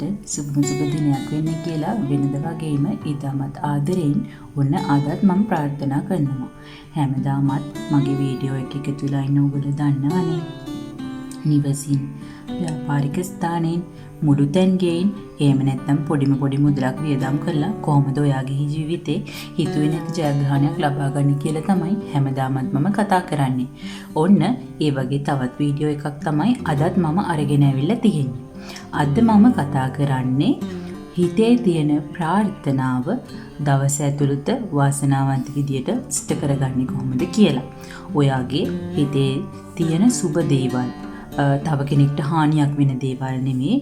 ඔබට සුබ දිනයක් වෙන්න කියලා වෙනද වගේම ඉතාමත් ආදරෙන් ඔන්න අදත් මම ප්‍රාර්ථනා කරනවා. හැමදාමත් මගේ වීඩියෝ එක එකතු වෙලා ඉන්න ඔයගොල්ලෝ දන්නවනේ. නිවසින් ව්‍යාපාරික ස්ථානයෙන් මුළු තැන්ගෙන් එහෙම නැත්නම් පොඩි මුදලක් වියදම් කරලා කොහොමද ඔයාගේ ජීවිතේ හිතුවේ නැති ජයග්‍රහණයක් ලබා ගන්න කියලා තමයි හැමදාමත් මම කතා කරන්නේ. ඔන්න ඒ වගේ තවත් වීඩියෝ එකක් තමයි අදත් මම අරගෙන ඇවිල්ලා තියෙන්නේ. අද මම කතා කරන්නේ හිතේ තියෙන ප්‍රාර්ථනාව දවස ඇතුළත වාසනාවන්ත විදියට ඉෂ්ට කරගන්නේ කොහොමද කියලා. ඔයාගේ හිතේ තියෙන සුබ දේවල් තව කෙනෙක්ට හානියක් වෙන දේවල් නෙමෙයි,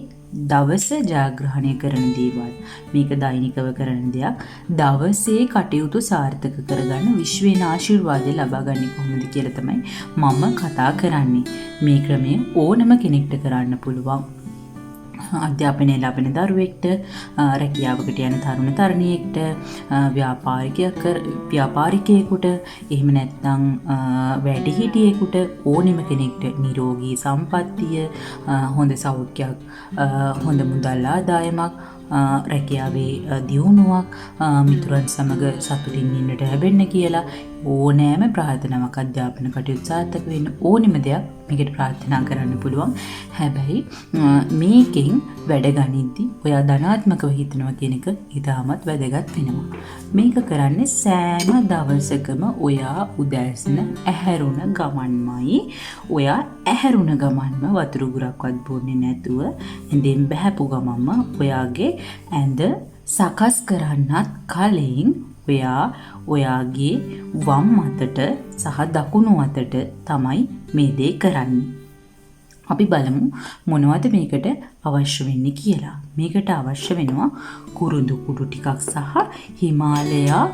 දවස ජයග්‍රහණය කරන දේවල්. මේක දෛනිකව කරන දෙයක්. දවසේ කටයුතු සාර්ථක කරගන්න විශ්වේන ආශිර්වාදය ලබා ගන්න කොහොමද කියලා තමයි මම කතා කරන්නේ. මේ ක්‍රමය ඕනම කෙනෙක්ට කරන්න පුළුවන්. අධ්‍යාපනය ලබන දරුවෙක්ට, රැකියාවකට යන තරුණ තරුණියෙක්ට, ව්‍යාපාරිකයෙකුට, එහෙම නැත්නම් වැඩිහිටියෙකුට, ඕනෙම කෙනෙක්ට නිරෝගී සම්පන්නිය, හොඳ සෞඛ්‍යයක්, හොඳ මුදල් ආදායමක්, රැකියාවේ දියුණුවක්, මිතුරන් සමග සතුටින් ඉන්නට ලැබෙන්න කියලා ඕනෑම ප්‍රාර්ථනාවක්, අධ්‍යාපන කටයුතු සාර්ථක වෙන්න ඕනෙම දෙයක් මේකට ප්‍රාර්ථනා කරන්න පුළුවන්. හැබැයි මේකෙන් වැඩ ගනිද්දි ඔයා ධනාත්මකව හිතනවා කියන එක ඉතාමත් වැදගත් වෙනවා. මේක කරන්නේ සෑම දවසකම ඔයා උදෑසන ඇහැරුණ ගමන්මයි. ඔයා ඇහැරුණ ගමන්ම වතුර ගුරක්වත් බොන්නේ නැතුව ඇඳෙන් බහැපු ගමන්ම ඔයාගේ ඇඳ සකස් කරන්නත් කලින් ඔයාගේ වම් අතට සහ දකුණු අතට තමයි මේ දේ කරන්නේ. අපි බලමු මොනවද මේකට අවශ්‍ය වෙන්නේ කියලා. මේකට අවශ්‍ය වෙනවා කුරුඳු කුඩු ටිකක් සහ හිමාලයා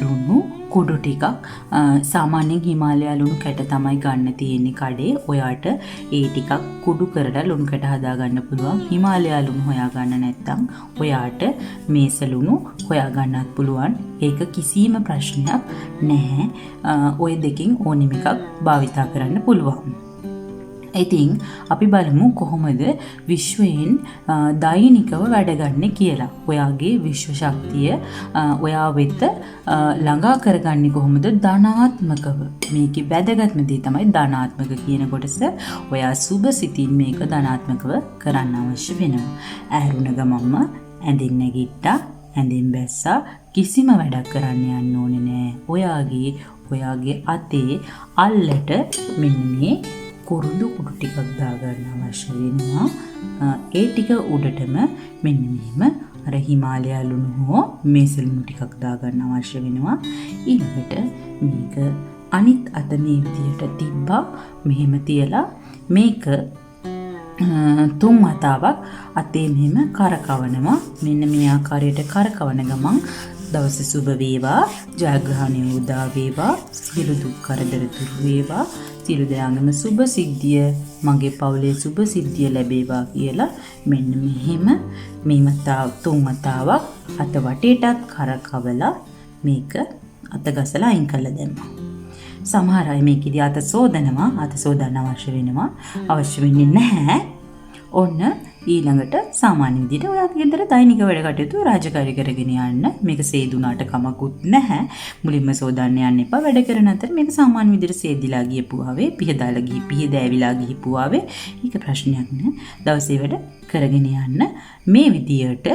ලුණු කුඩු ටිකක්. සාමාන්‍යයෙන් හිමාලයා ලුණු කැට තමයි ගන්න තියෙන්නේ කඩේ. ඔයාට ඒ ටිකක් කුඩු කරලා ලුණු කැට හදා ගන්න පුළුවන්. හිමාලයා ලුණු හොයා ගන්න නැත්නම් ඔයාට මේස ලුණු හොයා ගන්නත් පුළුවන්. ඒක කිසිම ප්‍රශ්නයක් නැහැ. ඔය දෙකෙන් ඕනෙම එකක් භාවිතා කරන්න පුළුවන්. ඉතින් අපි බලමු කොහොමද විශ්වයෙන් දෛනිකව වැඩ ගන්න කියලා. ඔයාගේ විශ්ව ශක්තිය ඔයා වෙත ළඟා කරගන්නේ කොහොමද ධනාත්මකව. මේකේ වැදගත්ම දේ තමයි ධනාත්මක කියන කොටස. ඔයා සුබ සිතින් මේක ධනාත්මකව කරන්න අවශ්‍ය වෙනවා. ඇහැරුණ ගමන්ම ඇඳින් නැගිට්ටා, ඇඳින් බැස්සා, කිසිම වැඩක් කරන්න යන්න ඕනේ නෑ. ඔයාගේ අතේ අල්ලට මෙන්න මේ කුරුඳු කුඩු ටිකක් දාගන්න අවශ්‍ය වෙනවා. ඒ ටික උඩටම මෙන්න මෙහෙම අර හිමාලයා ලුණු හෝ මේස ලුණු ටිකක් දාගන්න අවශ්‍ය වෙනවා. ඊළඟට මේක අනිත් අත මේ විදියට තිබ්බා. මෙහෙම තියලා මේක 3 වතාවක් අතේ මෙහෙම කරකවනවා. මෙන්න මේ ආකාරයට කරකවන ගමන් දවස සුබ වේවා, ජයග්‍රහණය උදා වේවා, සියලු දුක් කරදර දුරු වේවා, සියලු දයාංගම සුබ සිද්ධිය, මගේ පවුලේ සුබ සිද්ධිය ලැබේවා කියලා මෙන්න මෙහෙම මේ මතාව 3 වතාවක් අත වටේටත් කරකවලා මේක අත ගසලා අයින් කරලා දැම්මා. සමහර අය මේකෙදි අත සෝදනවා. අත සෝදන්න අවශ්‍ය වෙනවා. අවශ්‍ය වෙන්නේ නැහැ. ඔන්න ඊළඟට සාමාන්‍ය විදිහට ඔයාගේ ගෙදර දෛනික වැඩ කටයුතු රාජකාරී කරගෙන යන්න. මේක සේදුනාට කමකුත් නැහැ. මුලින්ම සෝදන්න යන්න එපා. වැඩ කරන අතර මේක සාමාන්‍ය විදිහට සේදිලා ගියපුවාවේ, පිහදාවිලා ගියපුවාවේ ඒක ප්‍රශ්නයක් නෑ. දවසේ වැඩ කරගෙන යන්න. මේ විදියට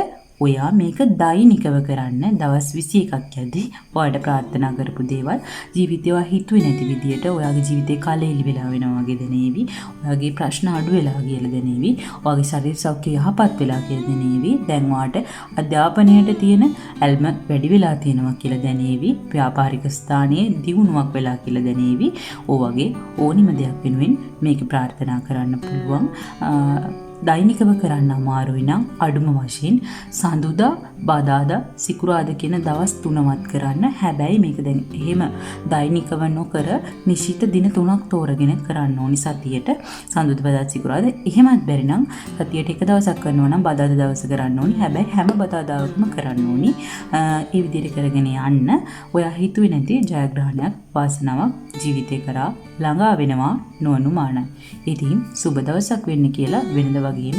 ඔයා මේක දෛනිකව කරන්න. දවස් 21ක් යද්දී ඔයාට ප්‍රාර්ථනා කරපු දේවල් ජීවිතේ ඔයා හිතුවේ නැති විදියට ඔයාගේ ජීවිතේ කලෙලි වෙලා වෙනවා වගේ දැනේවි. ඔයාගේ ප්‍රශ්න අඩු වෙලා කියලා දැනේවි. ඔයාගේ ශරීර සෞඛ්‍යය යහපත් වෙලා කියලා දැනේවි. දැන් ඔයාට අධ්‍යාපනයට තියෙන ඇල්ම වැඩි වෙලා තියෙනවා කියලා දැනේවි. ව්‍යාපාරික ස්ථානයේ දියුණුවක් වෙලා කියලා දැනේවි. ඔයගේ ඕනිම දෙයක් වෙනුවෙන් මේක ප්‍රාර්ථනා කරන්න පුළුවන්. දෛනිකව කරන්න අමාරුයි නම් අඩුම වශයෙන් සඳුදා, බදාදා, සිකුරාදා කියන දවස් 3වත් කරන්න. හැබැයි මේක දැන් එහෙම දෛනිකව නොකර නිශ්චිත දින 3ක් තෝරගෙන කරන්න ඕනි සතියට. සඳුදා, බදාදා, සිකුරාදා එහෙමත් බැරි නම් සතියට එක දවසක් කරනවා නම් බදාදා දවස කරන්න ඕනි. හැබැයි හැම බදාදාවකම කරන්න ඕනි. ඒ විදිහට කරගෙන යන්න ඔයා හිතුවේ නැති ජයග්‍රහණයක්, වාසනාවක්, ජීවිතය කරා ළඟා වෙනවා නොඅනුමානයි. ඉතින් සුබ දවසක් වෙන්න කියලා වෙනද වගේම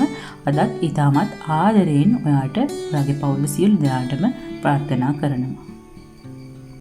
අදත් ඊටමත් ආදරයෙන් ඔයාට ඔයාගේ පවුල සියලු දෙනාටම ප්‍රාර්ථනා කරනවා.